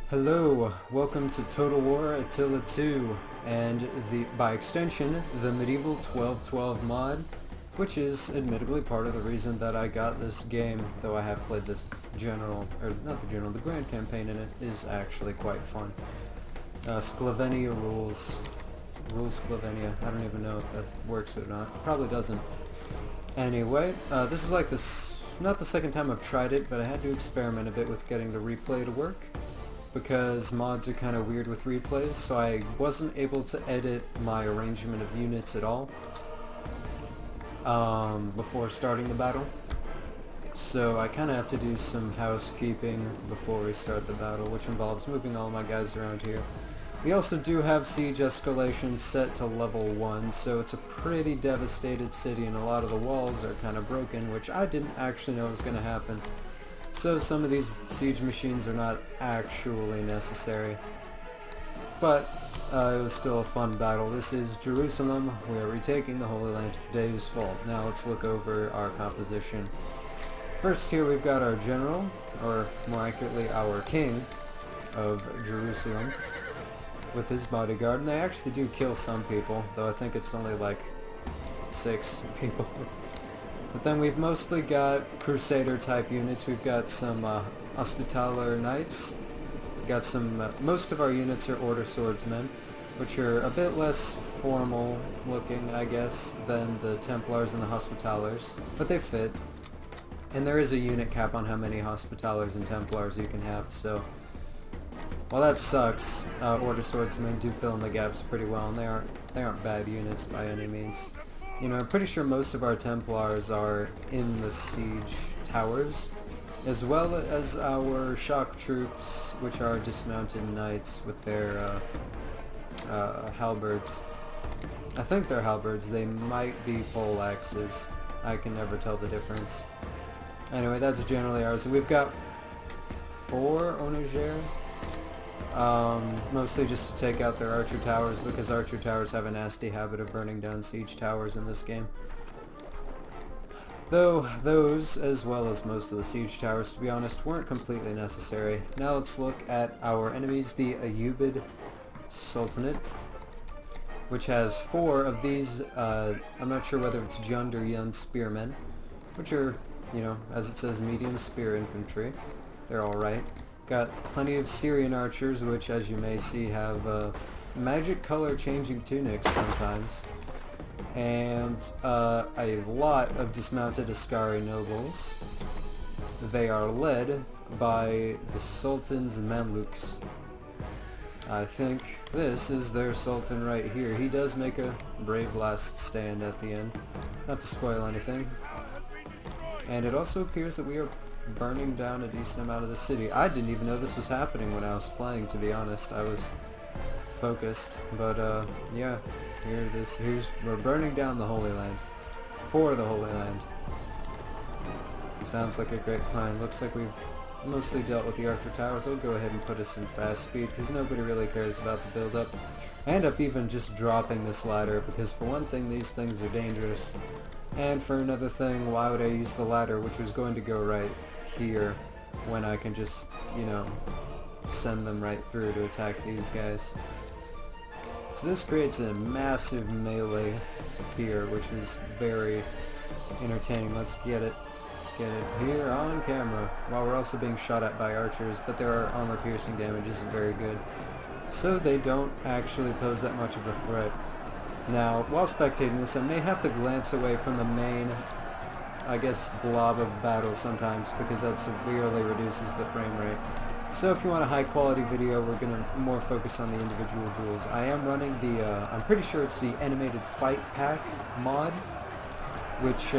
Hello, welcome to Total War Attila 2, and by extension, the Medieval 1212 mod, which is admittedly part of the reason that I got this game, though I have played this the Grand Campaign in it is actually quite fun. Sclavenia rules Sclavenia. I don't even know if that works or not. Probably doesn't. Anyway, this is like not the second time I've tried it, but I had to experiment a bit with getting the replay to work, because mods are kind of weird with replays, so I wasn't able to edit my arrangement of units at all before starting the battle. So I kind of have to do some housekeeping before we start the battle, which involves moving all my guys around here. We also do have siege escalation set to level 1, so it's a pretty devastated city and a lot of the walls are kind of broken, which I didn't actually know was going to happen. So some of these siege machines are not actually necessary. But it was still a fun battle. This is Jerusalem. We are retaking the Holy Land. Deus, Vult. Now let's look over our composition. First here we've got our general, or more accurately our king of Jerusalem, with his bodyguard. And they actually do kill some people, though I think it's only like 6 people. But then we've mostly got Crusader type units. We've got some Hospitaller Knights. We've got some, most of our units are Order Swordsmen, which are a bit less formal looking, I guess, than the Templars and the Hospitallers, but they fit. And there is a unit cap on how many Hospitallers and Templars you can have, so while that sucks, Order Swordsmen do fill in the gaps pretty well, and they aren't bad units by any means. You know, I'm pretty sure most of our Templars are in the siege towers, as well as our shock troops, which are dismounted knights with their halberds. I think they're halberds. They might be pole axes. I can never tell the difference. Anyway, that's generally ours. We've got 4 Onagers. Mostly just to take out their archer towers, because archer towers have a nasty habit of burning down siege towers in this game. Though those, as well as most of the siege towers, to be honest, weren't completely necessary. Now let's look at our enemies, the Ayyubid Sultanate, which has 4 of these, I'm not sure whether it's Jund or Yun spearmen, which are, you know, as it says, medium spear infantry. They're alright. Got plenty of Syrian archers, which, as you may see, have magic color changing tunics sometimes, and a lot of dismounted Askari nobles. They are led by the Sultan's Mamluks. I think this is their Sultan right here. He does make a brave last stand at the end, not to spoil anything. And it also appears that we are burning down a decent amount of the city. I didn't even know this was happening when I was playing, to be honest. I was focused, but yeah, we're burning down the Holy Land for the Holy Land. It sounds like a great plan. Looks like we've mostly dealt with the archer towers. I'll go ahead and put us in fast speed, because nobody really cares about the build-up. I end up even just dropping this ladder, because for one thing, these things are dangerous. And for another thing, why would I use the ladder, which was going to go right here, when I can just, you know, send them right through to attack these guys. So this creates a massive melee here, which is very entertaining. Let's get it here on camera, while we're also being shot at by archers, but their armor piercing damage isn't very good, so they don't actually pose that much of a threat. Now, while spectating this, I may have to glance away from the main, I guess, blob of battle sometimes, because that severely reduces the frame rate. So if you want a high quality video, we're going to more focus on the individual duels. I am running the, I'm pretty sure it's the Animated Fight Pack mod, which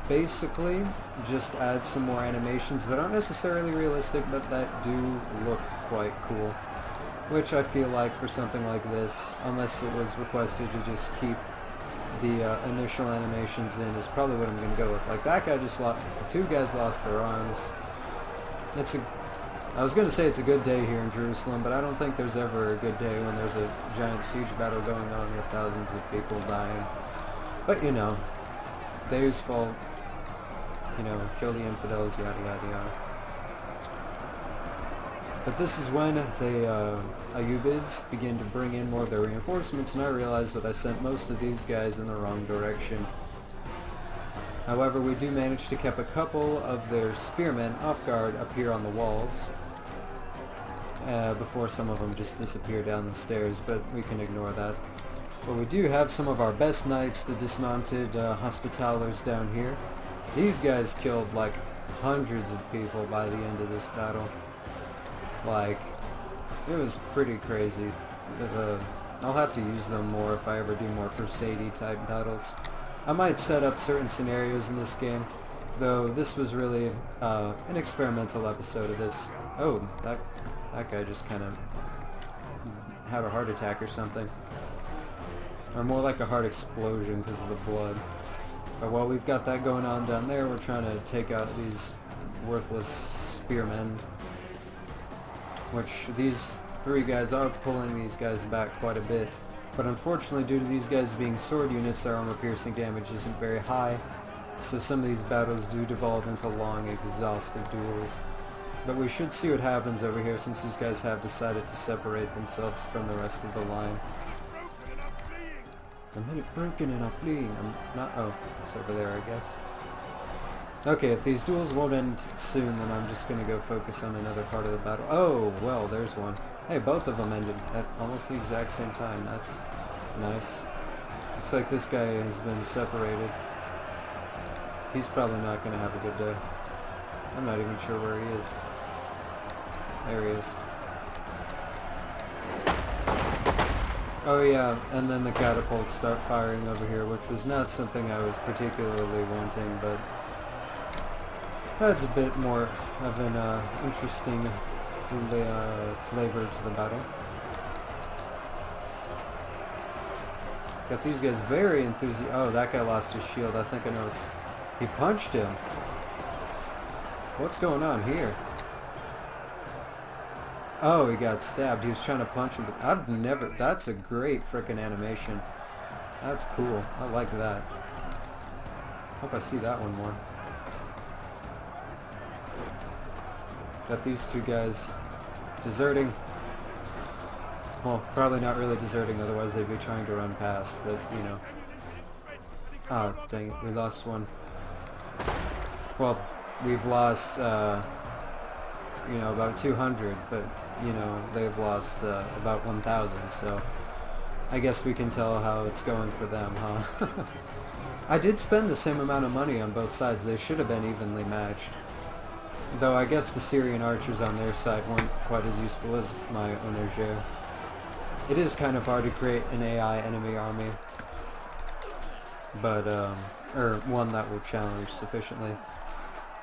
basically just adds some more animations that aren't necessarily realistic, but that do look quite cool. Which I feel like for something like this, unless it was requested to just keep the initial animations in, is probably what I'm going to go with. Like, that guy just lost, the 2 guys lost their arms. I was going to say it's a good day here in Jerusalem, but I don't think there's ever a good day when there's a giant siege battle going on with thousands of people dying. But, you know, Deus Vult, you know, kill the infidels, yada yada yada. But this is when the Ayyubids begin to bring in more of their reinforcements, and I realized that I sent most of these guys in the wrong direction. However, we do manage to keep a couple of their spearmen off guard up here on the walls, before some of them just disappear down the stairs, but we can ignore that. But we do have some of our best knights, the dismounted Hospitallers down here. These guys killed like hundreds of people by the end of this battle. Like, it was pretty crazy. I'll have to use them more if I ever do more Crusader type battles. I might set up certain scenarios in this game, though this was really an experimental episode of this. Oh, that guy just kind of had a heart attack or something. Or more like a heart explosion because of the blood. But while we've got that going on down there, we're trying to take out these worthless spearmen. Which these three guys are pulling these guys back quite a bit. But unfortunately, due to these guys being sword units, their armor piercing damage isn't very high. So some of these battles do devolve into long, exhaustive duels. But we should see what happens over here since these guys have decided to separate themselves from the rest of the line. I'm broken and I'm fleeing. I'm not... Oh, it's over there, I guess. Okay, if these duels won't end soon, then I'm just gonna go focus on another part of the battle. Oh, well, there's one. Hey, both of them ended at almost the exact same time. That's nice. Looks like this guy has been separated. He's probably not gonna have a good day. I'm not even sure where he is. There he is. Oh yeah, and then the catapults start firing over here, which was not something I was particularly wanting, but adds a bit more of an interesting flavor to the battle. Got these guys very enthusiastic. Oh, that guy lost his shield. I think I know it's... He punched him. What's going on here? Oh, he got stabbed. He was trying to punch him, but I've never... That's a great frickin' animation. That's cool. I like that. Hope I see that one more. Got these two guys deserting. Well, probably not really deserting, otherwise they'd be trying to run past, but, you know. Ah, dang it, we lost one. Well, we've lost, you know, about 200, but, you know, they've lost about 1,000, so I guess we can tell how it's going for them, huh? I did spend the same amount of money on both sides. They should have been evenly matched. Though I guess the Syrian archers on their side weren't quite as useful as my Onergere. It is kind of hard to create an AI enemy army, but, or one that will challenge sufficiently.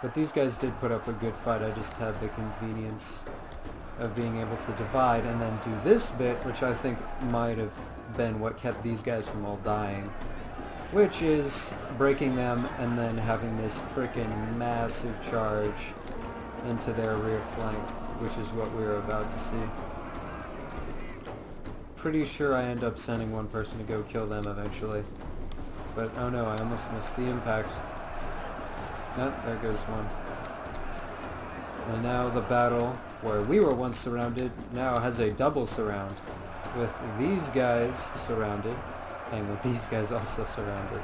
But these guys did put up a good fight. I just had the convenience of being able to divide and then do this bit, which I think might have been what kept these guys from all dying, which is breaking them and then having this freaking massive charge into their rear flank, which is what we were about to see. Pretty sure I end up sending one person to go kill them eventually. But oh no, I almost missed the impact. Oh, there goes one. And now the battle, where we were once surrounded, now has a double surround, with these guys surrounded, and with these guys also surrounded.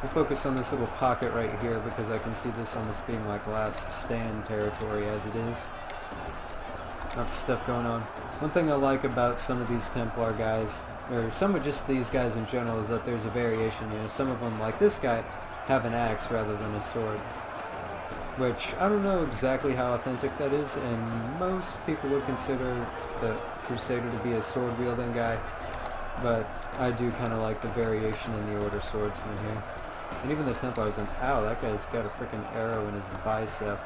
We'll focus on this little pocket right here because I can see this almost being like last stand territory as it is. Lots of stuff going on. One thing I like about some of these Templar guys, or some of just these guys in general, is that there's a variation. You know, some of them, like this guy, have an axe rather than a sword. Which, I don't know exactly how authentic that is, and most people would consider the Crusader to be a sword-wielding guy, but I do kind of like the variation in the Order swordsman here. And even the Templars, and ow, that guy's got a freaking arrow in his bicep.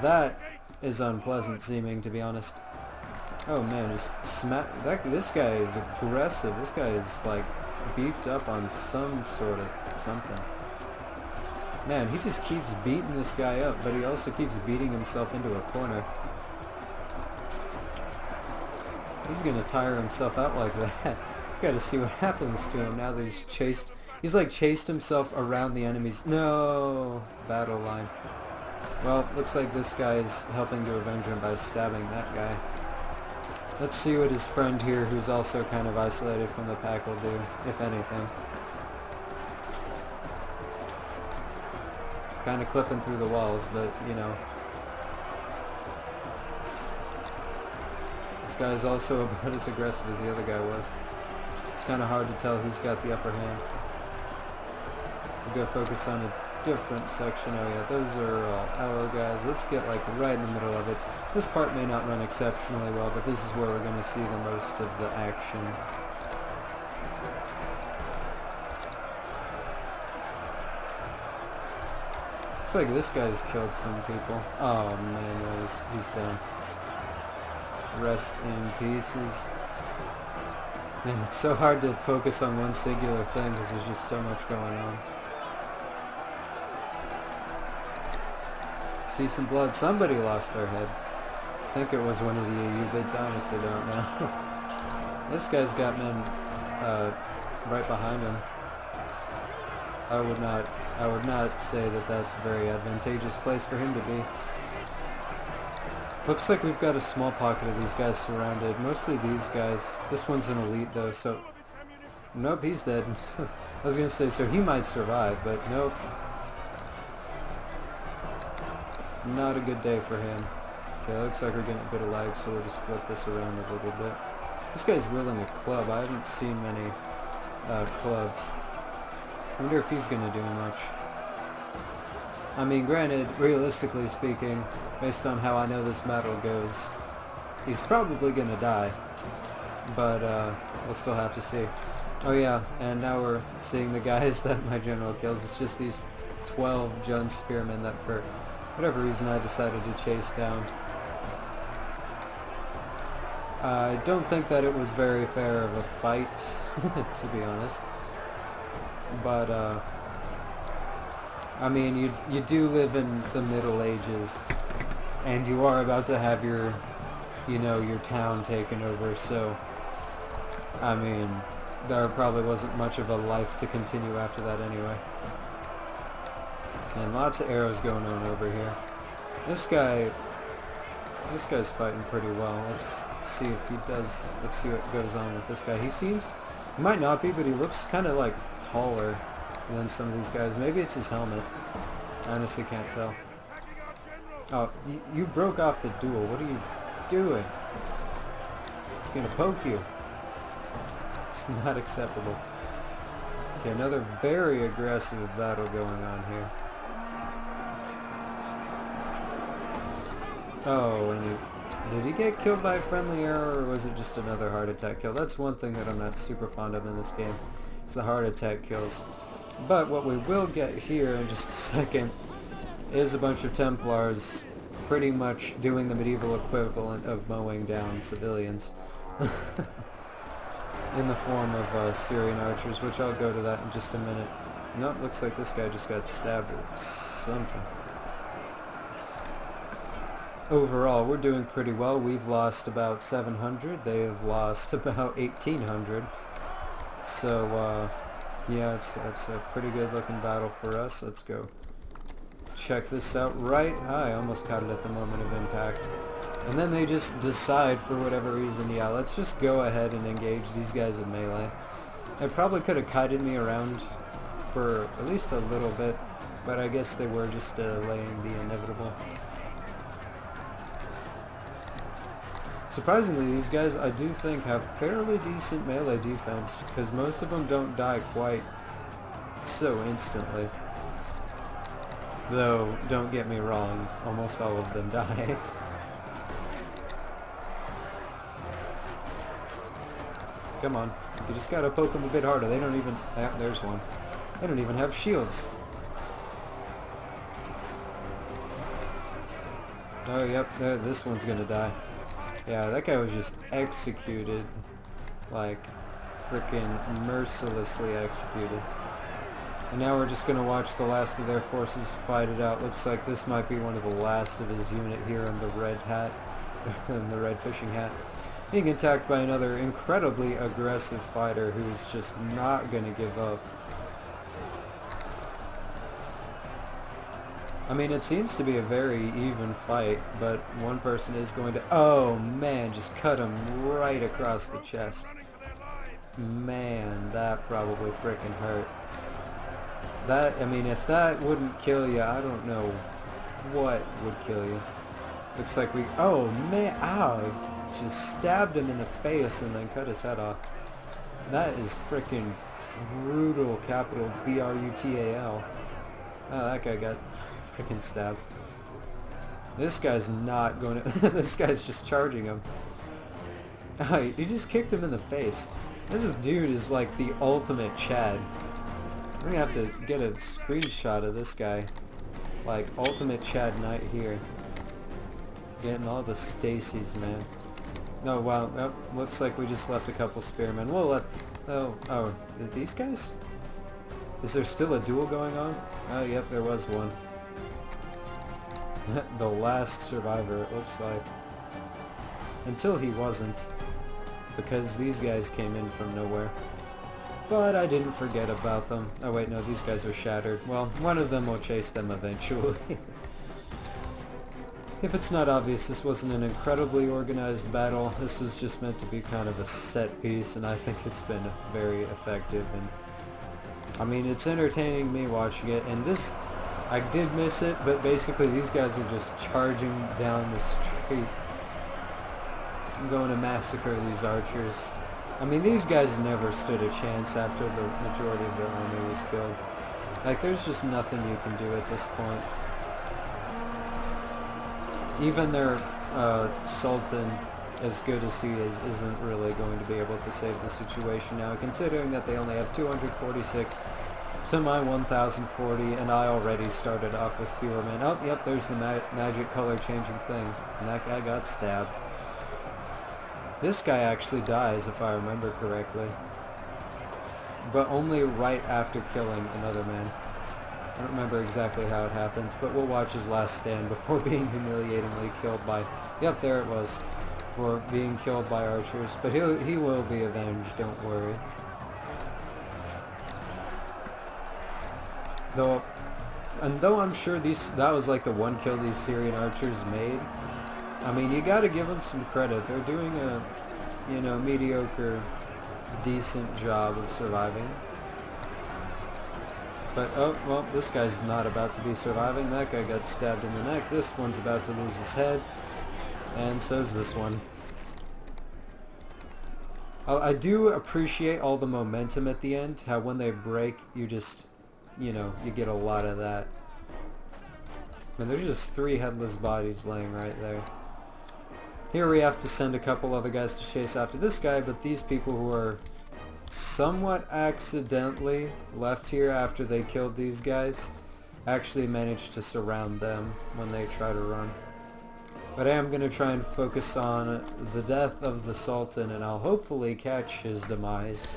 That is unpleasant seeming, to be honest. Oh man, just smack... This guy is aggressive. This guy is, like, beefed up on some sort of something. Man, he just keeps beating this guy up, but he also keeps beating himself into a corner. He's gonna tire himself out like that. Gotta see what happens to him now that he's chased... He's like chased himself around the enemies. No! Battle line. Well, looks like this guy is helping to avenge him by stabbing that guy. Let's see what his friend here, who's also kind of isolated from the pack, will do, if anything. Kind of clipping through the walls, but, you know. This guy's also about as aggressive as the other guy was. It's kind of hard to tell who's got the upper hand. We'll go focus on a different section. Oh yeah, those are our guys. Let's get like right in the middle of it. This part may not run exceptionally well, but this is where we're going to see the most of the action. Looks like this guy's killed some people. Oh man, no, he's down. Rest in pieces. Man, it's so hard to focus on one singular thing because there's just so much going on. See some blood. Somebody lost their head. I think it was one of the Ayyubids. I honestly don't know. This guy's got men right behind him. I would not say that that's a very advantageous place for him to be. Looks like we've got a small pocket of these guys surrounded. Mostly these guys. This one's an elite though, so... Nope, he's dead. I was gonna say, so he might survive, but nope. Not a good day for him. Okay, looks like we're getting a bit of lag, so we'll just flip this around a little bit. This guy's wielding a club. I haven't seen many clubs. I wonder if he's gonna do much. I mean, granted, realistically speaking, based on how I know this battle goes, he's probably gonna die. But we'll still have to see. Oh yeah, and now we're seeing the guys that my general kills. It's just these 12 Jun spearmen that for whatever reason I decided to chase down. I don't think that it was very fair of a fight, to be honest. But, I mean, you do live in the Middle Ages, and you are about to have your, you know, your town taken over, so, I mean, there probably wasn't much of a life to continue after that anyway. And lots of arrows going on over here. This guy's fighting pretty well. Let's see if he does, let's see what goes on with this guy. He might not be, but he looks kind of like taller than some of these guys. Maybe it's his helmet. I honestly can't tell. Oh, you broke off the duel. What are you doing? He's gonna poke you. It's not acceptable. Okay, another very aggressive battle going on here. Oh, and did he get killed by a friendly arrow, or was it just another heart attack kill? That's one thing that I'm not super fond of in this game. It's the heart attack kills. But what we will get here in just a second is a bunch of Templars pretty much doing the medieval equivalent of mowing down civilians. In the form of Syrian archers, which I'll go to that in just a minute. Nope, looks like this guy just got stabbed or something. Overall, we're doing pretty well. We've lost about 700. They have lost about 1,800. So, yeah, it's a pretty good looking battle for us. Let's go check this out. Right, I almost caught it at the moment of impact. And then they just decide, for whatever reason, yeah, let's just go ahead and engage these guys in melee. It probably could have kited me around for at least a little bit, but I guess they were just delaying the inevitable. Surprisingly, these guys, I do think, have fairly decent melee defense, because most of them don't die quite so instantly. Though, don't get me wrong, almost all of them die. Come on, you just gotta poke them a bit harder. They don't even, there's one. They don't even have shields. Oh, yep, this one's gonna die. Yeah, that guy was just executed, like, frickin' mercilessly executed. And now we're just gonna watch the last of their forces fight it out. Looks like this might be one of the last of his unit here in the red hat, in the red fishing hat. Being attacked by another incredibly aggressive fighter who's just not gonna give up. I mean, it seems to be a very even fight, but one person is going to... Oh, man, just cut him right across the chest. Man, that probably freaking hurt. That, I mean, if that wouldn't kill you, I don't know what would kill you. Looks like we... Oh, man, ow! Just stabbed him in the face and then cut his head off. That is freaking brutal, capital B-R-U-T-A-L. Oh, that guy got freaking stabbed. This guy's not going to... This guy's just charging him. Oh, he just kicked him in the face. This dude is like the ultimate Chad. I'm gonna have to get a screenshot of this guy. Like, ultimate Chad Knight here. Getting all the Stacy's, man. No, wow, oh, looks like we just left a couple spearmen. We'll let... Oh, these guys? Is there still a duel going on? Oh, yep, there was one. The last survivor, it looks like. Until he wasn't. Because these guys came in from nowhere. But I didn't forget about them. Oh wait, no, these guys are shattered. Well, one of them will chase them eventually. If it's not obvious, this wasn't an incredibly organized battle. This was just meant to be kind of a set piece, and I think it's been very effective. And I mean, it's entertaining me watching it, and this, I did miss it, but basically these guys are just charging down the street. I'm going to massacre these archers. I mean, these guys never stood a chance after the majority of their army was killed. Like, there's just nothing you can do at this point. Even their Sultan, as good as he is, isn't really going to be able to save the situation now, considering that they only have 246 to my 1040, and I already started off with fewer men. Oh, yep, there's the magic color changing thing, and that guy got stabbed. This guy actually dies, if I remember correctly, but only right after killing another man. I don't remember exactly how it happens, but we'll watch his last stand before being humiliatingly killed by... Yep, there it was. For being killed by archers. But he will be avenged, don't worry. Though I'm sure that was like the one kill these Syrian archers made, I mean, you gotta give them some credit. They're doing a, you know, mediocre, decent job of surviving. But, oh, well, this guy's not about to be surviving. That guy got stabbed in the neck. This one's about to lose his head. And so's this one. I do appreciate all the momentum at the end. How when they break, you just, you know, you get a lot of that. I mean, there's just 3 headless bodies laying right there. Here we have to send a couple other guys to chase after this guy, but these people who are somewhat accidentally left here after they killed these guys actually managed to surround them when they try to run. But I am going to try and focus on the death of the Sultan, and I'll hopefully catch his demise.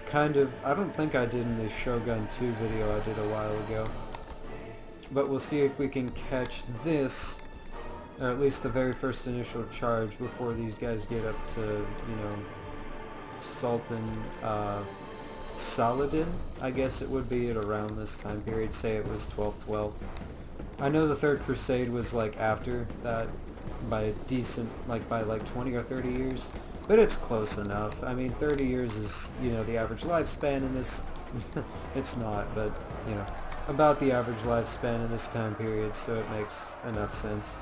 Kind of, I don't think I did in the Shogun 2 video I did a while ago. But we'll see if we can catch this, or at least the very first initial charge before these guys get up to, you know, Sultan Saladin, I guess it would be at around this time period. Say it was 1212. I know the Third Crusade was like after that by a decent, like by like 20 or 30 years, but it's close enough. I mean, 30 years is, you know, the average lifespan in this. It's not, but, you know, about the average lifespan in this time period, so it makes enough sense.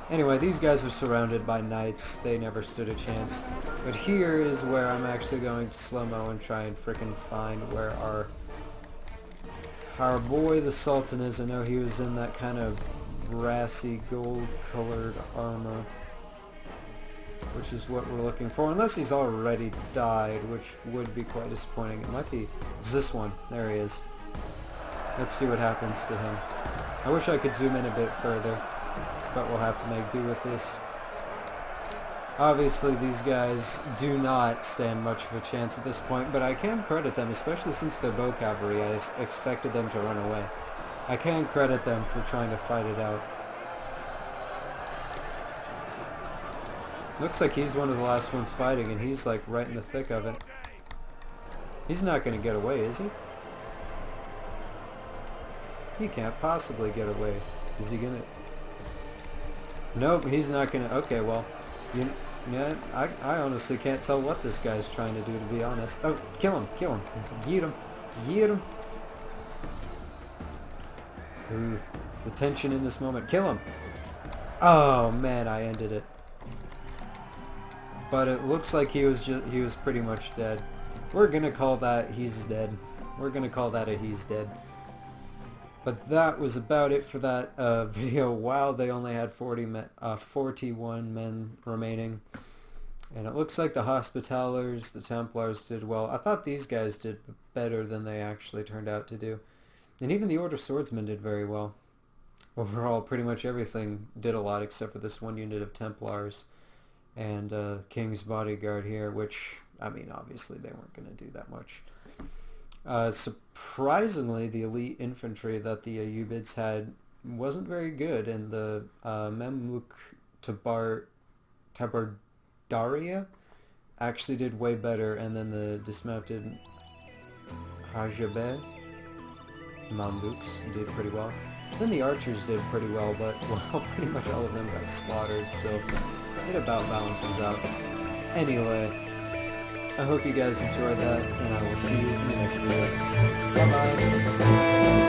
Anyway, these guys are surrounded by knights. They never stood a chance. But here is where I'm actually going to slow-mo and try and frickin' find where our boy the Sultan is. I know he was in that kind of brassy gold-colored armor, which is what we're looking for. Unless he's already died, which would be quite disappointing. It might be... It's this one. There he is. Let's see what happens to him. I wish I could zoom in a bit further, but we'll have to make do with this. Obviously, these guys do not stand much of a chance at this point, but I can credit them, especially since they're bow cavalry. I expected them to run away. I can credit them for trying to fight it out. Looks like he's one of the last ones fighting, and he's like right in the thick of it. He's not going to get away, is he? He can't possibly get away. Is he gonna... Nope, he's not gonna... Okay, well, yeah, I honestly can't tell what this guy's trying to do, to be honest. Oh, kill him, kill him. Get him, get him. Ooh, the tension in this moment. Kill him. Oh, man, I ended it. But it looks like he was pretty much dead. We're gonna call that he's dead. We're gonna call that a he's dead. But that was about it for that video. Wow, they only had 41 men remaining. And it looks like the Hospitallers, the Templars did well. I thought these guys did better than they actually turned out to do. And even the Order Swordsmen did very well. Overall, pretty much everything did a lot except for this one unit of Templars and King's Bodyguard here, which, I mean, obviously they weren't going to do that much. Surprisingly, the elite infantry that the Ayyubids had wasn't very good, and the Mamluk Tabardaria actually did way better, and then the dismounted Hajabe Mamluks did pretty well. Then the archers did pretty well, but, well, pretty much all of them got slaughtered, so it about balances out. Anyway, I hope you guys enjoyed that, and I will see you in the next video. Bye-bye!